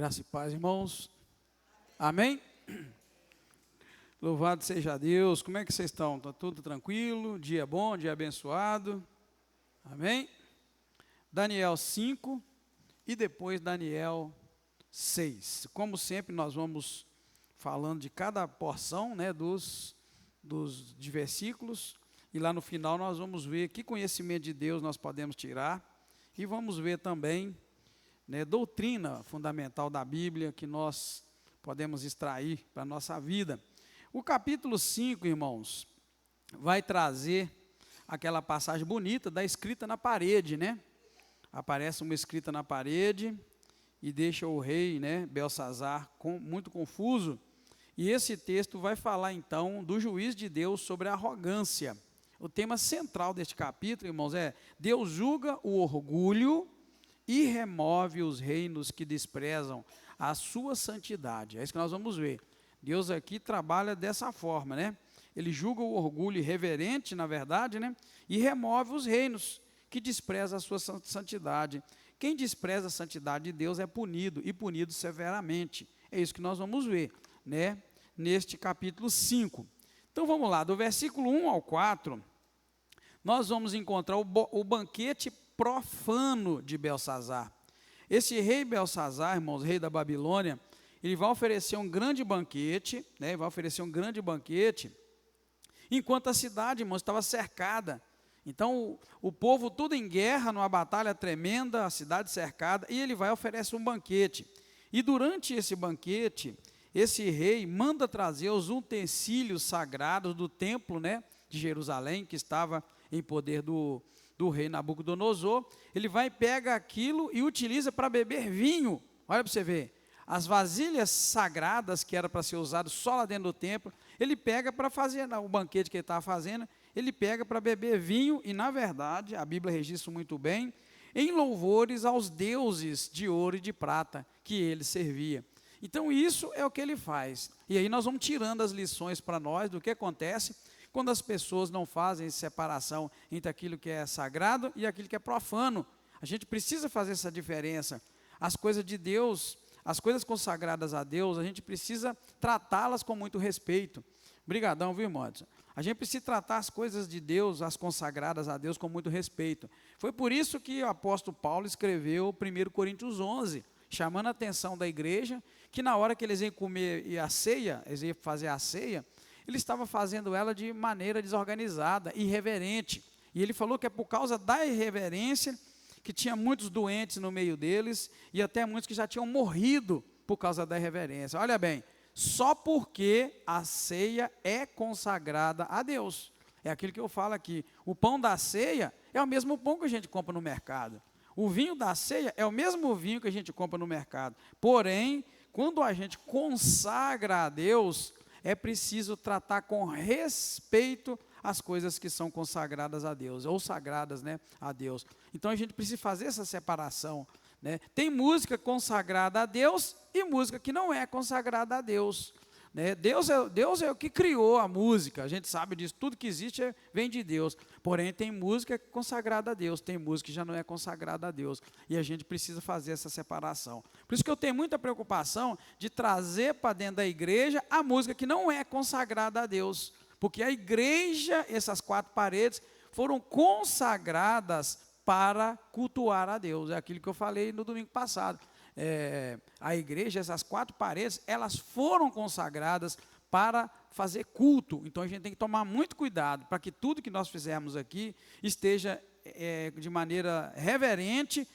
Graça e paz, irmãos. Amém? Louvado seja Deus. Como é que vocês estão? Está tudo tranquilo? Dia bom, dia abençoado. Amém? Daniel 5 e depois Daniel 6. Como sempre, nós vamos falando de cada porção, né, de versículos. E lá no final nós vamos ver que conhecimento de Deus nós podemos tirar. E vamos ver também, né, doutrina fundamental da Bíblia que nós podemos extrair para a nossa vida. O capítulo 5, irmãos, vai trazer aquela passagem bonita da escrita na parede, né? Aparece uma escrita na parede e deixa o rei, né, Belsazar, muito confuso. E esse texto vai falar, então, do juízo de Deus sobre a arrogância. O tema central deste capítulo, irmãos, é: Deus julga o orgulho e remove os reinos que desprezam a sua santidade. É isso que nós vamos ver. Deus aqui trabalha dessa forma, né? Ele julga o orgulho irreverente, na verdade, né? E remove os reinos que desprezam a sua santidade. Quem despreza a santidade de Deus é punido, e punido severamente. É isso que nós vamos ver, né, neste capítulo 5. Então vamos lá, do versículo 1 ao 4, nós vamos encontrar o banquete profano de Belsazar. Esse rei Belsazar, irmãos, rei da Babilônia, ele vai oferecer um grande banquete, né, enquanto a cidade, irmãos, estava cercada. Então, o povo tudo em guerra, numa batalha tremenda, a cidade cercada, e ele vai oferecer um banquete. E durante esse banquete, esse rei manda trazer os utensílios sagrados do templo, né, de Jerusalém, que estava em poder do rei Nabucodonosor. Ele vai e pega aquilo e utiliza para beber vinho. Olha para você ver, as vasilhas sagradas que era para ser usado só lá dentro do templo, ele pega para fazer o banquete que ele estava fazendo, ele pega para beber vinho, e na verdade, a Bíblia registra muito bem, em louvores aos deuses de ouro e de prata que ele servia. Então isso é o que ele faz. E aí nós vamos tirando as lições para nós do que acontece quando as pessoas não fazem separação entre aquilo que é sagrado e aquilo que é profano. A gente precisa fazer essa diferença. As coisas de Deus, as coisas consagradas a Deus, a gente precisa tratá-las com muito respeito. Obrigadão, viu, irmãos? A gente precisa tratar as coisas de Deus, as consagradas a Deus, com muito respeito. Foi por isso que o apóstolo Paulo escreveu 1 Coríntios 11, chamando a atenção da igreja, que na hora que eles iam comer a ceia, eles iam fazer a ceia, ele estava fazendo ela de maneira desorganizada, irreverente. E ele falou que é por causa da irreverência que tinha muitos doentes no meio deles, e até muitos que já tinham morrido por causa da irreverência. Olha bem, só porque a ceia é consagrada a Deus. É aquilo que eu falo aqui. O pão da ceia é o mesmo pão que a gente compra no mercado. O vinho da ceia é o mesmo vinho que a gente compra no mercado. Porém, quando a gente consagra a Deus, é preciso tratar com respeito as coisas que são consagradas a Deus, ou sagradas, né, a Deus. Então a gente precisa fazer essa separação, né? Tem música consagrada a Deus e música que não é consagrada a Deus, né? Deus é o que criou a música, a gente sabe disso, tudo que existe vem de Deus. Porém, tem música consagrada a Deus, tem música que já não é consagrada a Deus, e a gente precisa fazer essa separação. Por isso que eu tenho muita preocupação de trazer para dentro da igreja a música que não é consagrada a Deus, porque a igreja, essas 4 paredes, foram consagradas para cultuar a Deus. É aquilo que eu falei no domingo passado. A igreja, essas 4 paredes, elas foram consagradas para fazer culto. Então a gente tem que tomar muito cuidado para que tudo que nós fizermos aqui esteja de maneira reverente,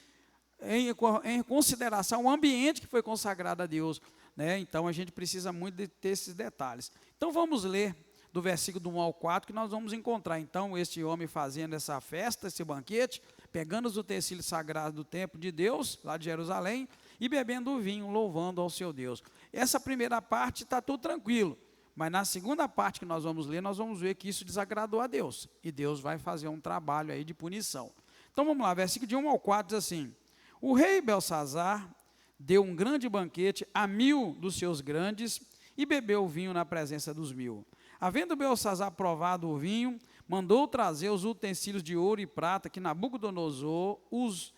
em consideração o ambiente que foi consagrado a Deus, né? Então a gente precisa muito de ter esses detalhes. Então vamos ler do versículo do 1 ao 4, que nós vamos encontrar então este homem fazendo essa festa, esse banquete, pegando os utensílios sagrados do templo de Deus, lá de Jerusalém, e bebendo o vinho, louvando ao seu Deus. Essa primeira parte está tudo tranquilo, mas na segunda parte que nós vamos ler, nós vamos ver que isso desagradou a Deus, e Deus vai fazer um trabalho aí de punição. Então vamos lá, versículo de 1 ao 4 diz assim: o rei Belsazar deu um grande banquete a 1000 dos seus grandes, e bebeu o vinho na presença dos 1000. Havendo Belsazar provado o vinho, mandou trazer os utensílios de ouro e prata que Nabucodonosor os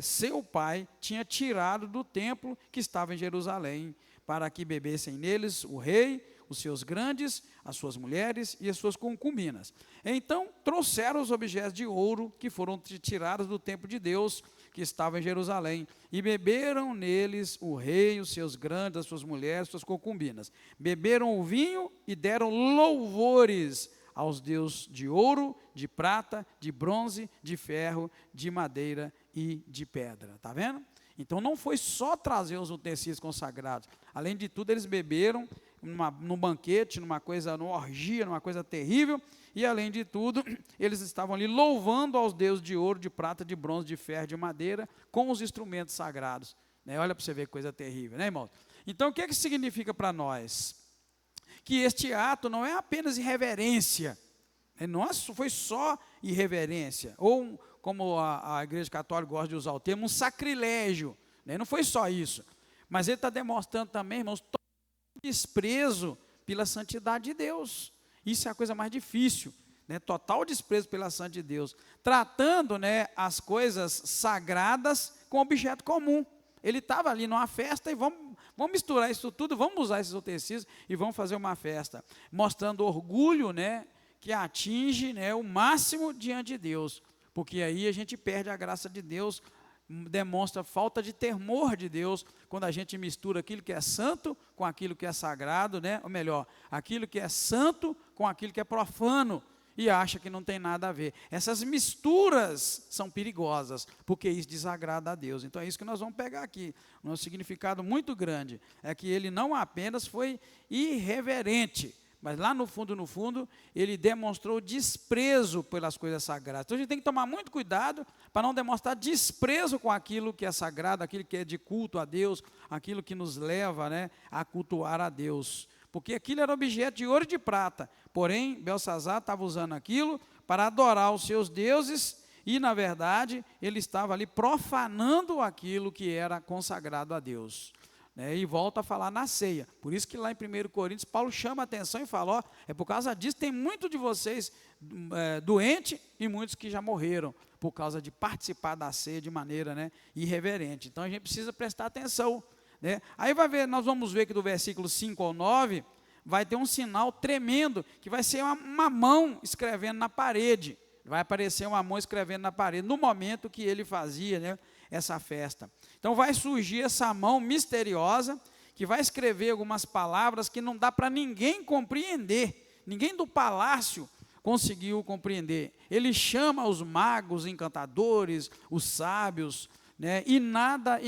seu pai tinha tirado do templo que estava em Jerusalém, para que bebessem neles o rei, os seus grandes, as suas mulheres e as suas concubinas. Então trouxeram os objetos de ouro que foram tirados do templo de Deus, que estava em Jerusalém, e beberam neles o rei, os seus grandes, as suas mulheres, as suas concubinas. Beberam o vinho e deram louvores aos deuses de ouro, de prata, de bronze, de ferro, de madeira e de pedra. Está vendo? Então não foi só trazer os utensílios consagrados. Além de tudo, eles beberam num banquete, numa orgia, numa coisa terrível, e além de tudo, eles estavam ali louvando aos deuses de ouro, de prata, de bronze, de ferro, de madeira, com os instrumentos sagrados. Né? Olha para você ver que coisa terrível, né, irmãos? Então, o que é que significa para nós? Que este ato não é apenas irreverência, não foi só irreverência, ou, como a Igreja Católica gosta de usar o termo, um sacrilégio, né? Não foi só isso, mas ele está demonstrando também, irmãos, desprezo pela santidade de Deus. Isso é a coisa mais difícil, né? Total desprezo pela santidade de Deus, tratando, né, as coisas sagradas com objeto comum. Ele estava ali numa festa e vamos misturar isso tudo, vamos usar esses utensílios e vamos fazer uma festa, mostrando orgulho, né, que atinge, né, o máximo diante de Deus, porque aí a gente perde a graça de Deus, demonstra falta de temor de Deus, quando a gente mistura aquilo que é santo com aquilo que é sagrado, né? Ou melhor, aquilo que é santo com aquilo que é profano, e acha que não tem nada a ver. Essas misturas são perigosas, porque isso desagrada a Deus. Então é isso que nós vamos pegar aqui. Um significado muito grande é que ele não apenas foi irreverente, mas lá no fundo, ele demonstrou desprezo pelas coisas sagradas. Então a gente tem que tomar muito cuidado para não demonstrar desprezo com aquilo que é sagrado, aquilo que é de culto a Deus, aquilo que nos leva, né, a cultuar a Deus. Porque aquilo era objeto de ouro e de prata. Porém, Belsazar estava usando aquilo para adorar os seus deuses e, na verdade, ele estava ali profanando aquilo que era consagrado a Deus. E volta a falar na ceia. Por isso que lá em 1 Coríntios, Paulo chama a atenção e fala, ó, é por causa disso, tem muito de vocês doente e muitos que já morreram, por causa de participar da ceia de maneira, né, irreverente. Então a gente precisa prestar atenção. Né? Aí nós vamos ver que do versículo 5 ao 9, vai ter um sinal tremendo, que vai ser uma mão escrevendo na parede. Vai aparecer uma mão escrevendo na parede, no momento que ele fazia, né, essa festa. Então vai surgir essa mão misteriosa, que vai escrever algumas palavras que não dá para ninguém compreender, ninguém do palácio conseguiu compreender. Ele chama os magos, encantadores, os sábios, né, e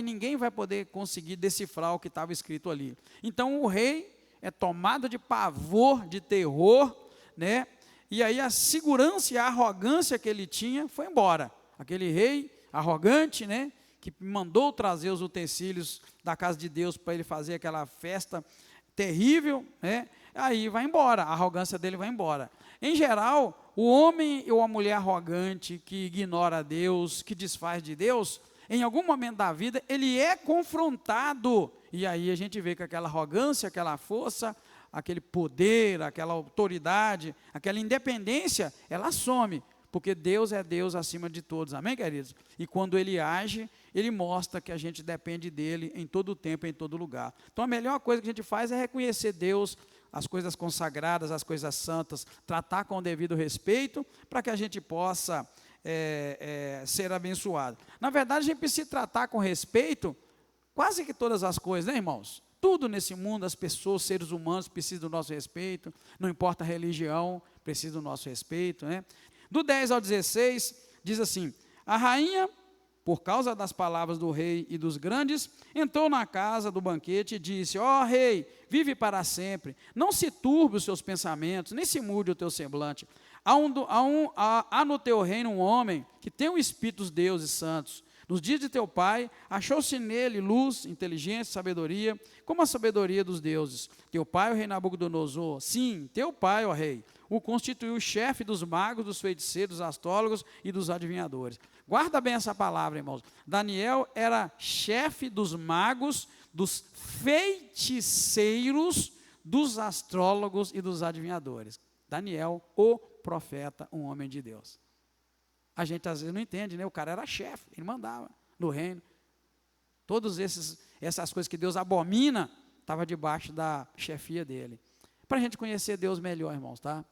ninguém vai poder conseguir decifrar o que estava escrito ali. Então o rei é tomado de pavor, de terror, né, e aí a segurança e a arrogância que ele tinha foi embora. Aquele rei arrogante, né, que mandou trazer os utensílios da casa de Deus para ele fazer aquela festa terrível, né, aí vai embora, a arrogância dele vai embora. Em geral, o homem ou a mulher arrogante que ignora Deus, que desfaz de Deus, em algum momento da vida, ele é confrontado, e aí a gente vê que aquela arrogância, aquela força, aquele poder, aquela autoridade, aquela independência, ela some, porque Deus é Deus acima de todos, amém, queridos? E quando ele age, ele mostra que a gente depende dele em todo o tempo, em todo lugar. Então a melhor coisa que a gente faz é reconhecer Deus, as coisas consagradas, as coisas santas, tratar com o devido respeito, para que a gente possa ser abençoado. Na verdade, a gente precisa tratar com respeito quase que todas as coisas, né, irmãos? Tudo nesse mundo, as pessoas, seres humanos precisam do nosso respeito, não importa a religião, precisa do nosso respeito, né? Do 10 ao 16, diz assim, a rainha, por causa das palavras do rei e dos grandes, entrou na casa do banquete e disse, ó rei, vive para sempre, não se turbe os seus pensamentos, nem se mude o teu semblante. Há no teu reino um homem que tem o espírito dos deuses santos. Nos dias de teu pai, achou-se nele luz, inteligência, sabedoria, como a sabedoria dos deuses. Teu pai, o rei Nabucodonosor, sim, teu pai, ó rei, o constituiu chefe dos magos, dos feiticeiros, dos astrólogos e dos adivinhadores. Guarda bem essa palavra, irmãos. Daniel era chefe dos magos, dos feiticeiros, dos astrólogos e dos adivinhadores. Daniel, o profeta, um homem de Deus. A gente às vezes não entende, né? O cara era chefe, ele mandava. no reino. Todas essas coisas que Deus abomina, estava debaixo da chefia dele. Para a gente conhecer Deus melhor, irmãos, tá?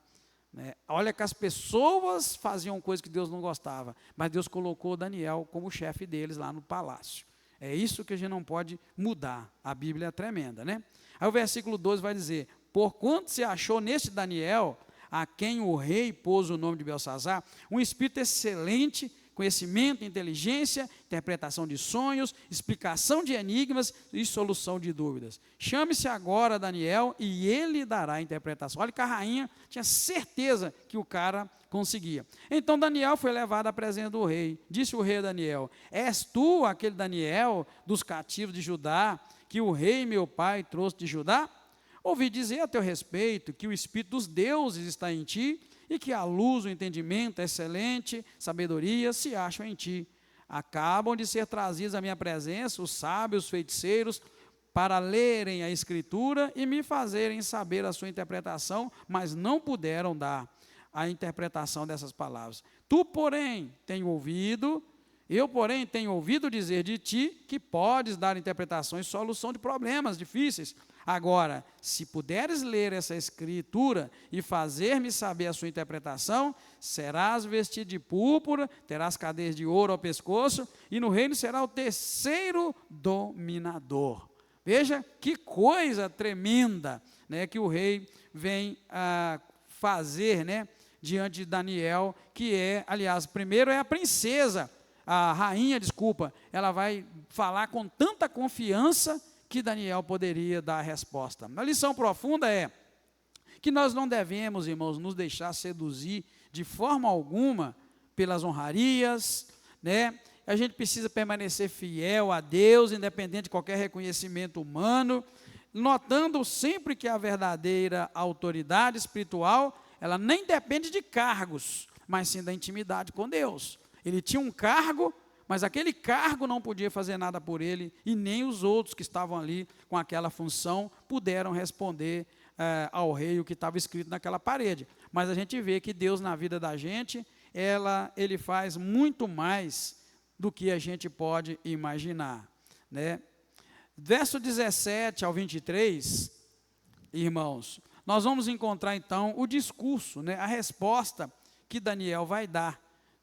Olha que as pessoas faziam coisas que Deus não gostava, mas Deus colocou Daniel como chefe deles lá no palácio. É isso que a gente não pode mudar. A Bíblia é tremenda, né? Aí o versículo 12 vai dizer: porquanto se achou neste Daniel, a quem o rei pôs o nome de Belsazar, um espírito excelente, conhecimento, inteligência, interpretação de sonhos, explicação de enigmas e solução de dúvidas. Chame-se agora Daniel e ele dará a interpretação. Olha que a rainha tinha certeza que o cara conseguia. Então Daniel foi levado à presença do rei. Disse o rei a Daniel: és tu aquele Daniel dos cativos de Judá, que o rei meu pai trouxe de Judá? Ouvi dizer a teu respeito que o espírito dos deuses está em ti, e que a luz, o entendimento, a excelente sabedoria se acham em ti. Acabam de ser trazidos à minha presença os sábios, os feiticeiros, para lerem a Escritura e me fazerem saber a sua interpretação, mas não puderam dar a interpretação dessas palavras. Tu, porém, eu, porém, tenho ouvido dizer de ti que podes dar interpretações e solução de problemas difíceis. Agora, se puderes ler essa escritura e fazer-me saber a sua interpretação, serás vestido de púrpura, terás cadeias de ouro ao pescoço, e no reino será o terceiro dominador. Veja que coisa tremenda, né, que o rei vem a fazer, né, diante de Daniel, que é, aliás, primeiro é a princesa, a rainha, desculpa, ela vai falar com tanta confiança que Daniel poderia dar a resposta. A lição profunda é que nós não devemos, irmãos, nos deixar seduzir de forma alguma pelas honrarias, né? A gente precisa permanecer fiel a Deus, independente de qualquer reconhecimento humano, notando sempre que a verdadeira autoridade espiritual, ela nem depende de cargos, mas sim da intimidade com Deus. Ele tinha um cargo, mas aquele cargo não podia fazer nada por ele, e nem os outros que estavam ali com aquela função puderam responder ao rei o que estava escrito naquela parede. Mas a gente vê que Deus na vida da gente, ele faz muito mais do que a gente pode imaginar, né? Verso 17 ao 23, irmãos, nós vamos encontrar então o discurso, né, a resposta que Daniel vai dar.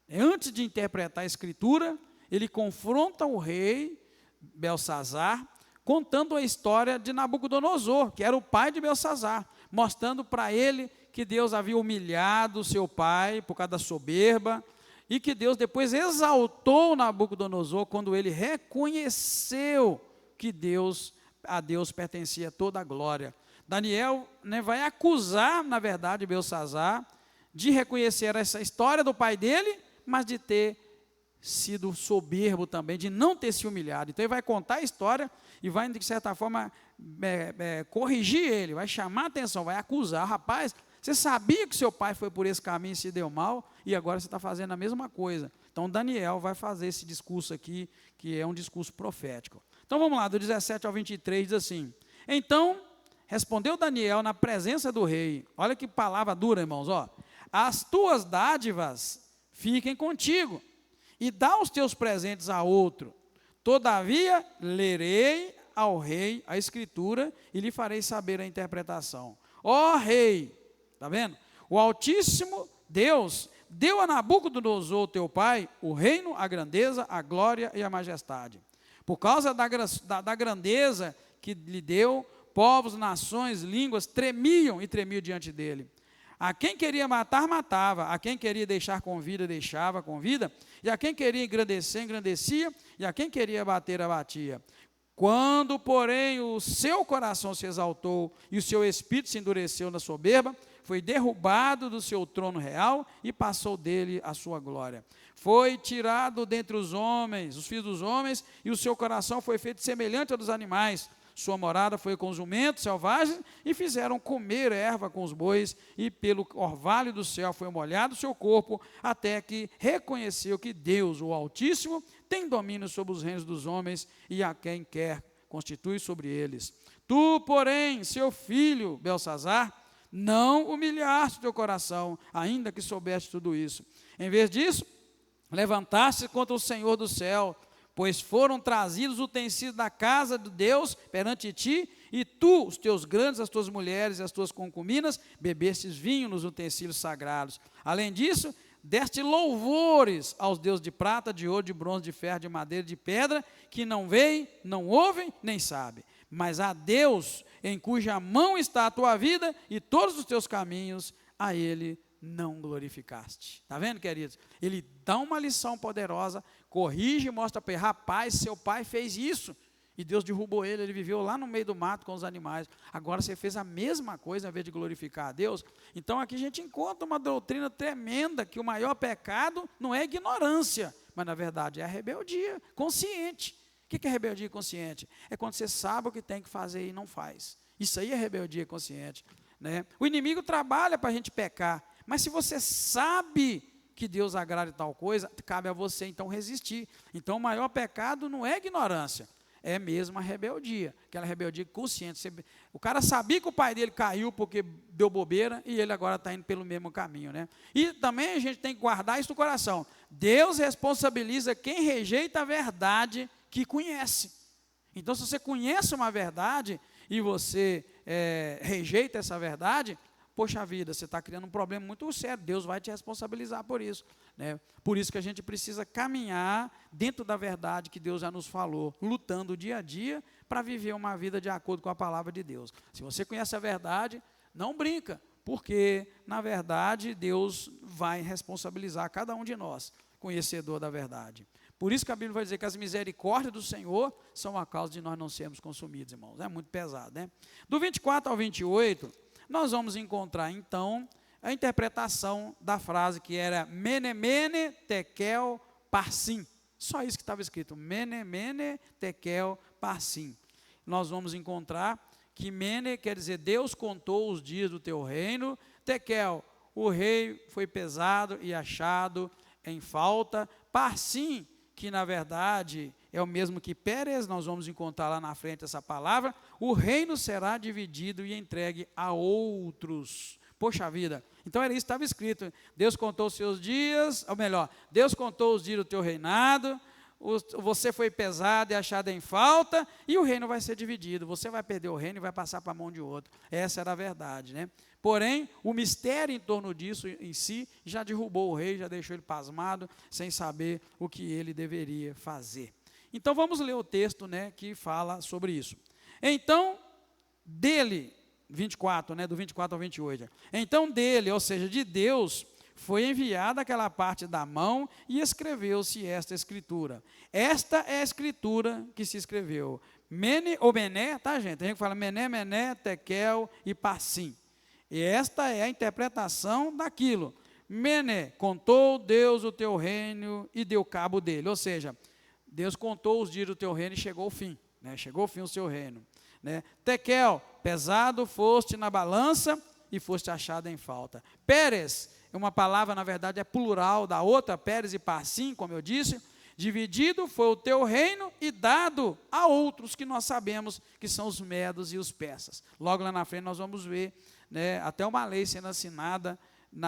Antes de interpretar a escritura, ele confronta o rei Belsazar, contando a história de Nabucodonosor, que era o pai de Belsazar, mostrando para ele que Deus havia humilhado seu pai por causa da soberba, e que Deus depois exaltou Nabucodonosor quando ele reconheceu que a Deus pertencia toda a glória. Daniel, né, vai acusar, na verdade, Belsazar de reconhecer essa história do pai dele, mas de ter sido soberbo também, de não ter se humilhado. Então ele vai contar a história e vai, de certa forma, corrigir ele, vai chamar a atenção, vai acusar: rapaz, você sabia que seu pai foi por esse caminho e se deu mal, e agora você está fazendo a mesma coisa. Então Daniel vai fazer esse discurso aqui, que é um discurso profético. Então vamos lá, do 17 ao 23, diz assim: então respondeu Daniel na presença do rei. Olha que palavra dura, irmãos, ó. As tuas dádivas fiquem contigo, e dá os teus presentes a outro. Todavia, lerei ao rei a escritura e lhe farei saber a interpretação. Ó rei, está vendo? O Altíssimo Deus deu a Nabucodonosor, teu pai, o reino, a grandeza, a glória e a majestade. Por causa da grandeza que lhe deu, povos, nações, línguas tremiam diante dele. A quem queria matar, matava. A quem queria deixar com vida, deixava com vida. E a quem queria engrandecer, engrandecia. E a quem queria abater, abatia. Quando, porém, o seu coração se exaltou e o seu espírito se endureceu na soberba, foi derrubado do seu trono real e passou dele a sua glória. Foi tirado dentre os homens, os filhos dos homens, e o seu coração foi feito semelhante ao dos animais. Sua morada foi com os jumentos selvagens, e fizeram comer erva com os bois, e pelo orvalho do céu foi molhado o seu corpo, até que reconheceu que Deus, o Altíssimo, tem domínio sobre os reinos dos homens, e a quem quer constitui sobre eles. Tu, porém, seu filho, Belsazar, não humilhaste teu coração, ainda que soubeste tudo isso. Em vez disso, levantaste contra o Senhor do céu, pois foram trazidos utensílios da casa de Deus perante ti, e tu, os teus grandes, as tuas mulheres e as tuas concubinas, bebestes vinho nos utensílios sagrados. Além disso, deste louvores aos deuses de prata, de ouro, de bronze, de ferro, de madeira, de pedra, que não veem, não ouvem, nem sabem. Mas a Deus, em cuja mão está a tua vida e todos os teus caminhos, a Ele não glorificaste. Está vendo, queridos? Ele dá uma lição poderosa, corrige e mostra para ele: rapaz, seu pai fez isso, e Deus derrubou ele, ele viveu lá no meio do mato com os animais. Agora você fez a mesma coisa, em vez de glorificar a Deus. Então aqui a gente encontra uma doutrina tremenda, que o maior pecado não é ignorância, mas na verdade é a rebeldia consciente. O que é rebeldia consciente? É quando você sabe o que tem que fazer e não faz. Isso aí é rebeldia consciente, né? O inimigo trabalha para a gente pecar, mas se você sabe que Deus agrada tal coisa, cabe a você então resistir. Então o maior pecado não é ignorância, é mesmo a rebeldia, aquela rebeldia consciente. O cara sabia que o pai dele caiu porque deu bobeira, e ele agora está indo pelo mesmo caminho, né? E também a gente tem que guardar isso no coração: Deus responsabiliza quem rejeita a verdade que conhece. Então, se você conhece uma verdade e você rejeita essa verdade, poxa vida, você está criando um problema muito sério. Deus vai te responsabilizar por isso, né? Por isso que a gente precisa caminhar dentro da verdade que Deus já nos falou, lutando dia a dia para viver uma vida de acordo com a palavra de Deus. Se você conhece a verdade, não brinca, porque na verdade Deus vai responsabilizar cada um de nós, conhecedor da verdade. Por isso que a Bíblia vai dizer que as misericórdias do Senhor são a causa de nós não sermos consumidos, irmãos. É muito pesado, né? Do 24 ao 28, nós vamos encontrar, então, a interpretação da frase que era Mene, Mene, Tekel, Parsim. Só isso que estava escrito, Mene, Mene, Tekel, Parsim. Nós vamos encontrar que Mene quer dizer Deus contou os dias do teu reino. Tekel, o rei foi pesado e achado em falta. Parsim, que na verdade é o mesmo que Pérez, nós vamos encontrar lá na frente essa palavra: o reino será dividido e entregue a outros. Poxa vida, então era isso que estava escrito: Deus contou os seus dias, ou melhor, Deus contou os dias do teu reinado, você foi pesado e achado em falta, e o reino vai ser dividido, você vai perder o reino e vai passar para a mão de outro. Essa era a verdade, né? Porém, o mistério em torno disso em si já derrubou o rei, já deixou ele pasmado, sem saber o que ele deveria fazer. Então vamos ler o texto, né, que fala sobre isso. Então, dele, 24, né, do 24 ao 28. Então dele, ou seja, de Deus, foi enviada aquela parte da mão e escreveu-se esta escritura. Esta é a escritura que se escreveu. Mene ou Mené, tá, gente? A gente fala Mené, Mené, Tekel e Parsim. E esta é a interpretação daquilo. Mene, contou Deus o teu reino e deu cabo dele. Ou seja, Deus contou os dias do teu reino e chegou ao fim, né? Chegou ao fim o seu reino, né? Tekel, pesado foste na balança e foste achado em falta. Pérez, é uma palavra, na verdade, é plural da outra, Pérez e Parsim, como eu disse. Dividido foi o teu reino e dado a outros que nós sabemos que são os medos e os persas. Logo lá na frente nós vamos ver, né, até uma lei sendo assinada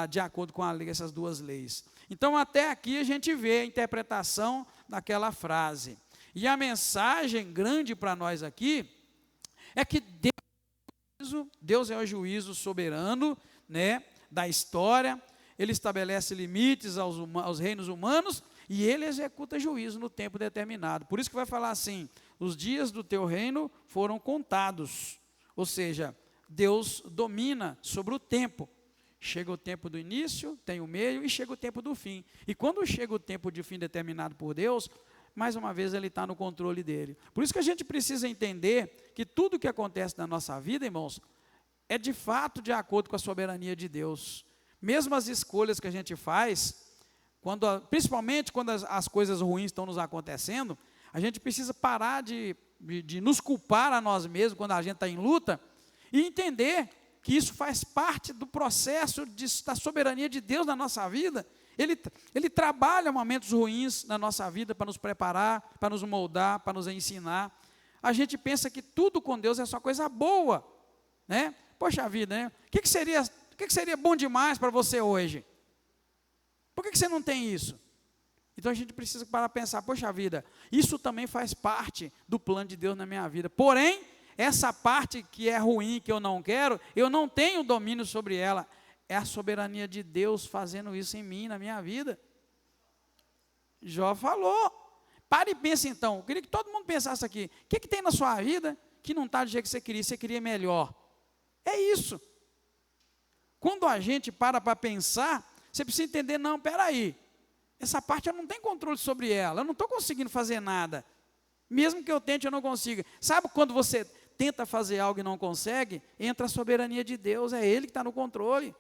de acordo com a lei, essas duas leis. Então Até aqui a gente vê a interpretação daquela frase. E a mensagem grande para nós aqui é que Deus é o juízo soberano, né, da história. Ele estabelece limites aos reinos humanos e ele executa juízo no tempo determinado. Por isso que vai falar assim: os dias do teu reino foram contados. Ou seja, Deus domina sobre o tempo. Chega o tempo do início, tem o meio e chega o tempo do fim. E quando chega o tempo de fim determinado por Deus, mais uma vez ele está no controle dele. Por isso que a gente precisa entender que tudo que acontece na nossa vida, irmãos, é de fato de acordo com a soberania de Deus. Mesmo as escolhas que a gente faz, principalmente quando as coisas ruins estão nos acontecendo, a gente precisa parar de nos culpar a nós mesmos quando a gente está em luta e entender que isso faz parte do processo da soberania de Deus na nossa vida. Ele trabalha momentos ruins na nossa vida para nos preparar, para nos moldar, para nos ensinar. A gente pensa que tudo com Deus é só coisa boa, né? Poxa vida, né? O que seria bom demais para você hoje? Por que você não tem isso? Então a gente precisa parar para pensar, poxa vida, isso também faz parte do plano de Deus na minha vida. Porém, essa parte que é ruim, que eu não quero, eu não tenho domínio sobre ela. É a soberania de Deus fazendo isso em mim, na minha vida. Jó falou. Pare e pense então, eu queria que todo mundo pensasse aqui, o que tem na sua vida que não está do jeito que você queria melhor? É isso. Quando a gente para pensar, você precisa entender, não, peraí, essa parte eu não tenho controle sobre ela, eu não estou conseguindo fazer nada, mesmo que eu tente, eu não consigo. Sabe quando você tenta fazer algo e não consegue? Entra a soberania de Deus, é Ele que está no controle.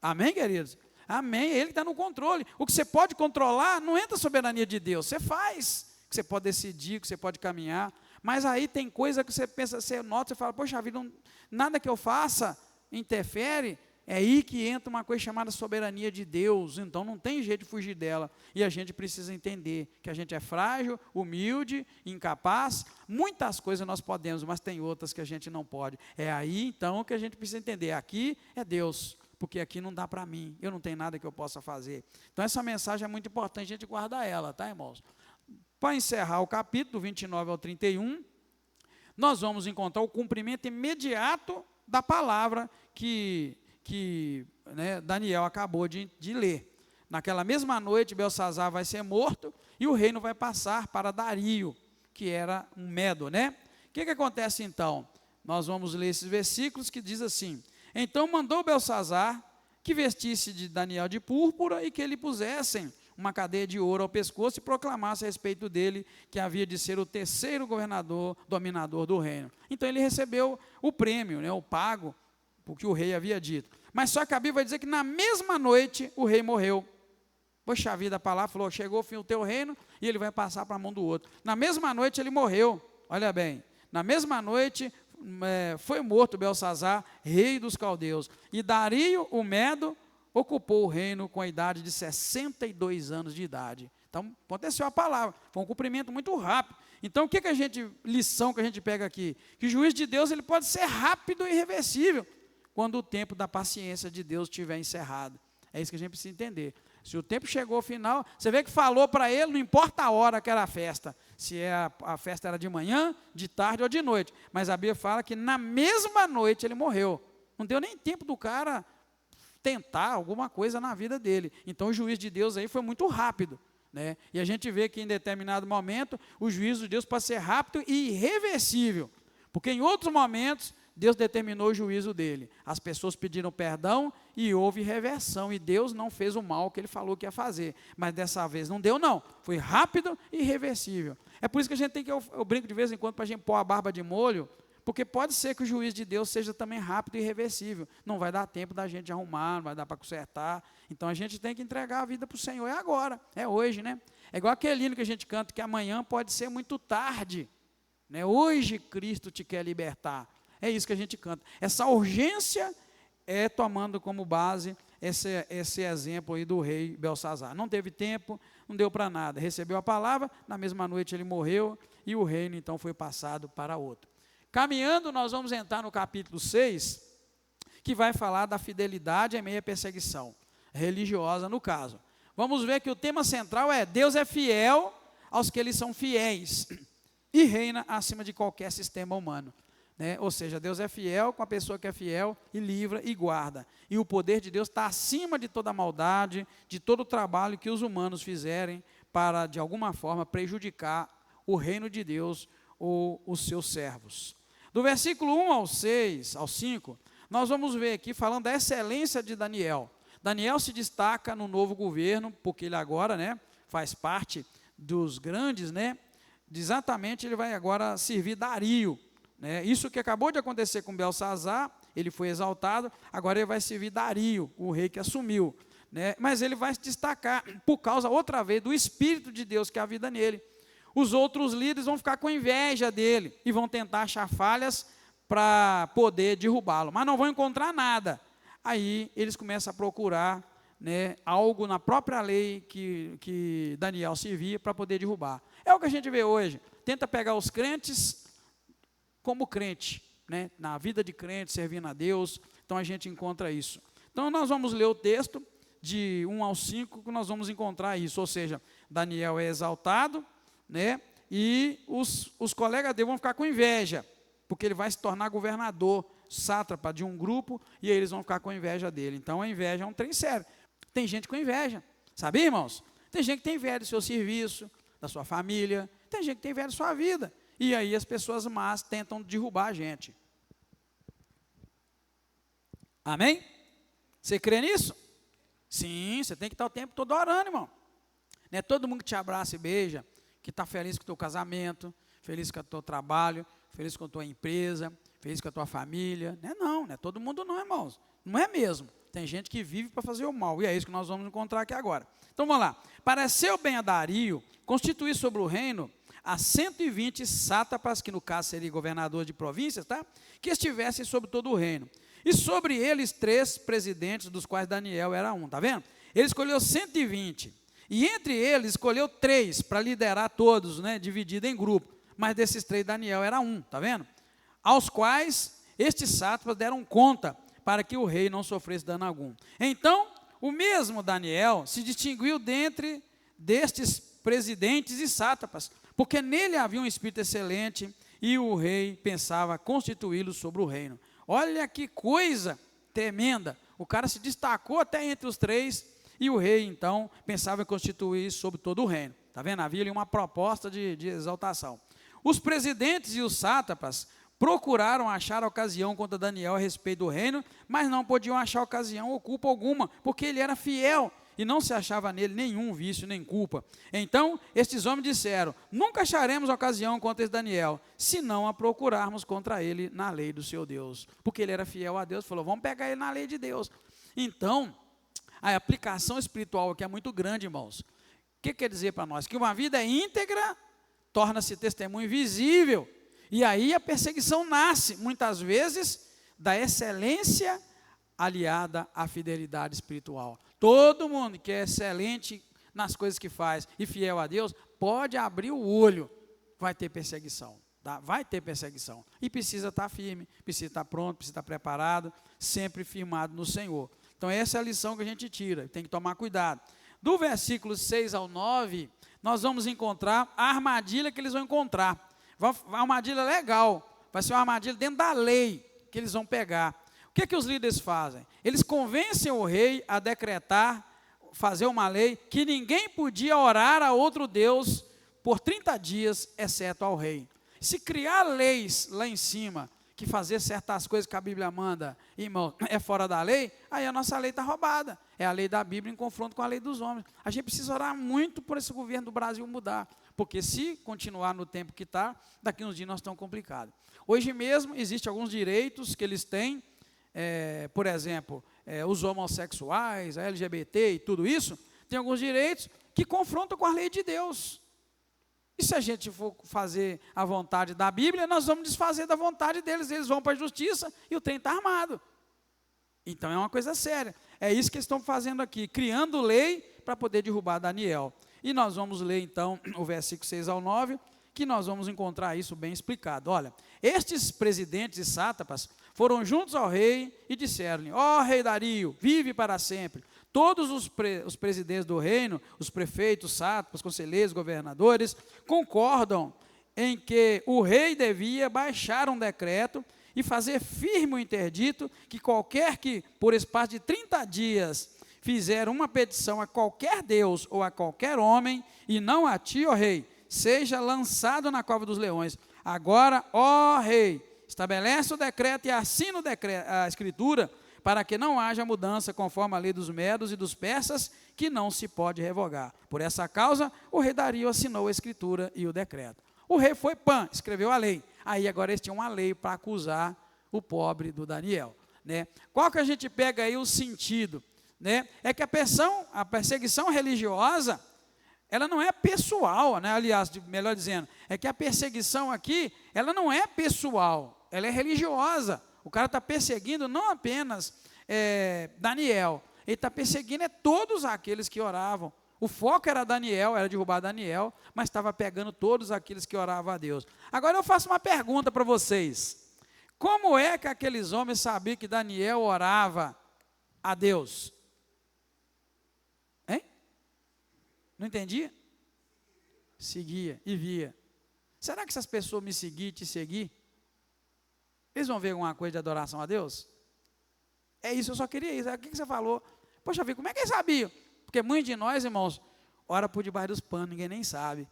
Amém, queridos? Amém, é Ele que está no controle. O que você pode controlar, não entra a soberania de Deus, você faz, o que você pode decidir, o que você pode caminhar, mas aí tem coisa que você pensa, você nota, você fala, poxa vida, nada que eu faça interfere. É aí que entra uma coisa chamada soberania de Deus, então não tem jeito de fugir dela, e a gente precisa entender que a gente é frágil, humilde, incapaz, muitas coisas nós podemos, mas tem outras que a gente não pode. É aí então que a gente precisa entender, aqui é Deus, porque aqui não dá para mim, eu não tenho nada que eu possa fazer. Então essa mensagem é muito importante a gente guardar ela, tá, irmãos? Para encerrar o capítulo 29 ao 31, nós vamos encontrar o cumprimento imediato da palavra que Daniel acabou de ler. Naquela mesma noite, Belsazzar vai ser morto e o reino vai passar para Dario, que era um Medo, né? O que acontece então? Nós vamos ler esses versículos que diz assim: então mandou Belsazzar que vestisse de Daniel de púrpura e que lhe pusessem uma cadeia de ouro ao pescoço e proclamasse a respeito dele que havia de ser o terceiro dominador do reino. Então ele recebeu o prêmio, o pago, porque o rei havia dito. Mas só que a Bíblia vai dizer que na mesma noite o rei morreu. Poxa vida, a palavra falou, chegou o fim do teu reino e ele vai passar para a mão do outro. Na mesma noite ele morreu, olha bem, na mesma noite foi morto Belsazzar, rei dos caldeus. E Dario, o Medo, ocupou o reino com a idade de 62 anos de idade. Então, aconteceu a palavra, foi um cumprimento muito rápido. Então, lição que a gente pega aqui? Que o juízo de Deus ele pode ser rápido e irreversível, quando o tempo da paciência de Deus estiver encerrado. É isso que a gente precisa entender. Se o tempo chegou ao final, você vê que falou para ele, não importa a hora que era a festa, se a festa era de manhã, de tarde ou de noite, mas a Bíblia fala que na mesma noite ele morreu. Não deu nem tempo do cara tentar alguma coisa na vida dele. Então o juízo de Deus aí foi muito rápido, né? E a gente vê que em determinado momento o juízo de Deus pode ser rápido e irreversível, porque em outros momentos Deus determinou o juízo dele. As pessoas pediram perdão e houve reversão, e Deus não fez o mal que ele falou que ia fazer, mas dessa vez não deu não, foi rápido e irreversível. É por isso que a gente tem que, eu brinco de vez em quando para a gente pôr a barba de molho, porque pode ser que o juízo de Deus seja também rápido e irreversível, não vai dar tempo da gente arrumar, não vai dar para consertar, então a gente tem que entregar a vida para o Senhor, é agora, é hoje, né? É igual aquele hino que a gente canta, que amanhã pode ser muito tarde, né? Hoje Cristo te quer libertar, é isso que a gente canta, essa urgência é tomando como base esse exemplo aí do rei Belsazzar, não teve tempo, não deu para nada, recebeu a palavra, na mesma noite ele morreu, e o reino então foi passado para outro. Caminhando, nós vamos entrar no capítulo 6, que vai falar da fidelidade em meio à perseguição, religiosa no caso. Vamos ver que o tema central é, Deus é fiel aos que eles são fiéis, e reina acima de qualquer sistema humano. Né? Ou seja, Deus é fiel com a pessoa que é fiel e livra e guarda. E o poder de Deus está acima de toda a maldade, de todo o trabalho que os humanos fizerem para, de alguma forma, prejudicar o reino de Deus ou os seus servos. Do versículo 1 ao 6, ao 5, nós vamos ver aqui falando da excelência de Daniel. Daniel se destaca no novo governo, porque ele agora, né, faz parte dos grandes, né, exatamente ele vai agora servir Dario. Né? Isso que acabou de acontecer com Belsazzar, ele foi exaltado, agora ele vai servir Dario, o rei que assumiu. Né? Mas ele vai se destacar por causa, outra vez, do Espírito de Deus que há vida nele. Os outros líderes vão ficar com inveja dele e vão tentar achar falhas para poder derrubá-lo, mas não vão encontrar nada. Aí eles começam a procurar, né, algo na própria lei que Daniel servia para poder derrubar. É o que a gente vê hoje, tenta pegar os crentes como crente, né, na vida de crente, servindo a Deus, então a gente encontra isso. Então nós vamos ler o texto, de 1 ao 5 que nós vamos encontrar isso, ou seja, Daniel é exaltado, né? E os colegas dele vão ficar com inveja, porque ele vai se tornar governador, sátrapa de um grupo, e aí eles vão ficar com inveja dele. Então a inveja é um trem sério. Tem gente com inveja, sabia, irmãos? Tem gente que tem inveja do seu serviço, da sua família, tem gente que tem inveja da sua vida, e aí as pessoas más tentam derrubar a gente. Amém? Você crê nisso? Sim, você tem que estar o tempo todo orando, irmão. Não é todo mundo que te abraça e beija, que está feliz com o teu casamento, feliz com o teu trabalho, feliz com a tua empresa, feliz com a tua família. Não é todo mundo não, irmãos. Não é mesmo. Tem gente que vive para fazer o mal, e é isso que nós vamos encontrar aqui agora. Então vamos lá. Pareceu bem a Dario constituir sobre o reino a 120 sátrapas, que no caso seria governador de províncias, tá? Que estivessem sobre todo o reino. E sobre eles 3 presidentes, dos quais Daniel era um, tá vendo? Ele escolheu 120. E entre eles escolheu 3 para liderar todos, né? Dividido em grupo. Mas desses 3 Daniel era um, tá vendo? Aos quais estes sátrapas deram conta para que o rei não sofresse dano algum. Então, o mesmo Daniel se distinguiu dentre destes presidentes e sátrapas, porque nele havia um espírito excelente e o rei pensava constituí-lo sobre o reino. Olha que coisa tremenda, o cara se destacou até entre os 3 e o rei então pensava em constituir sobre todo o reino. Está vendo? Havia ali uma proposta de exaltação. Os presidentes e os sátrapas procuraram achar ocasião contra Daniel a respeito do reino, mas não podiam achar ocasião ou culpa alguma, porque ele era fiel e não se achava nele nenhum vício nem culpa. Então, estes homens disseram: nunca acharemos ocasião contra esse Daniel, se não a procurarmos contra ele na lei do seu Deus. Porque ele era fiel a Deus, falou: vamos pegar ele na lei de Deus. Então, a aplicação espiritual aqui é muito grande, irmãos. O que quer dizer para nós? Que uma vida íntegra torna-se testemunho visível. E aí a perseguição nasce, muitas vezes, da excelência aliada à fidelidade espiritual. Todo mundo que é excelente nas coisas que faz e fiel a Deus, pode abrir o olho, vai ter perseguição, tá? Vai ter perseguição. E precisa estar firme, precisa estar pronto, precisa estar preparado, sempre firmado no Senhor. Então essa é a lição que a gente tira, tem que tomar cuidado. Do versículo 6 ao 9, nós vamos encontrar a armadilha que eles vão encontrar. Uma armadilha legal, vai ser uma armadilha dentro da lei que eles vão pegar. O que os líderes fazem? Eles convencem o rei a decretar, fazer uma lei, que ninguém podia orar a outro Deus por 30 dias, exceto ao rei. Se criar leis lá em cima, que fazer certas coisas que a Bíblia manda, irmão, é fora da lei, aí a nossa lei está roubada. É a lei da Bíblia em confronto com a lei dos homens. A gente precisa orar muito por esse governo do Brasil mudar, porque se continuar no tempo que está, daqui uns dias nós estamos complicados. Hoje mesmo, existem alguns direitos que eles têm, por exemplo, os homossexuais, a LGBT e tudo isso, tem alguns direitos que confrontam com a lei de Deus. E se a gente for fazer a vontade da Bíblia, nós vamos desfazer da vontade deles, eles vão para a justiça e o trem está armado. Então é uma coisa séria. É isso que eles estão fazendo aqui, criando lei para poder derrubar Daniel. E nós vamos ler então o versículo 6 ao 9, que nós vamos encontrar isso bem explicado. Olha, estes presidentes e sátrapas foram juntos ao rei e disseram-lhe: ó rei Dario, vive para sempre. Todos os presidentes do reino, os prefeitos, sátrapas, conselheiros, governadores, concordam em que o rei devia baixar um decreto e fazer firme o interdito que qualquer que, por espaço de 30 dias, fizer uma petição a qualquer Deus ou a qualquer homem, e não a ti, ó rei, seja lançado na cova dos leões. Agora, ó rei, estabelece o decreto e assina a escritura, para que não haja mudança conforme a lei dos medos e dos persas, que não se pode revogar. Por essa causa, o rei Dario assinou a escritura e o decreto. O rei foi, escreveu a lei. Aí agora eles tinham uma lei para acusar o pobre do Daniel, né? Qual que a gente pega aí o sentido, né? É que a perseguição religiosa, ela não é pessoal, né? Aliás, melhor dizendo, é que a perseguição aqui, ela não é pessoal, ela é religiosa. O cara está perseguindo não apenas Daniel, ele está perseguindo todos aqueles que oravam. O foco era Daniel, era derrubar Daniel, mas estava pegando todos aqueles que oravam a Deus. Agora eu faço uma pergunta para vocês. Como é que aqueles homens sabiam que Daniel orava a Deus? Não entendi? Seguia e via. Será que se as pessoas me seguirem e te seguir, eles vão ver alguma coisa de adoração a Deus? É isso, eu só queria isso. O que você falou? Poxa vida, como é que eles sabiam? Porque muitos de nós, irmãos, ora por debaixo dos panos, ninguém nem sabe.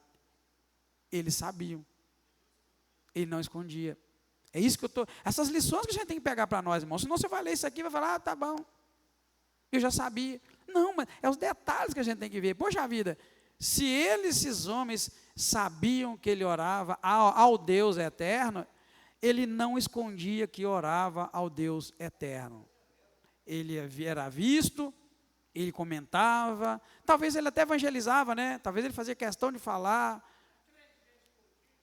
Eles sabiam. Ele não escondia. É isso que eu estou... Essas lições que a gente tem que pegar para nós, irmãos. Senão você vai ler isso aqui e vai falar, tá bom. Eu já sabia. Não, mas é os detalhes que a gente tem que ver. Poxa vida, se esses homens sabiam que ele orava ao Deus eterno, ele não escondia que orava ao Deus eterno. Ele era visto, ele comentava, talvez ele até evangelizava, né? Talvez ele fazia questão de falar.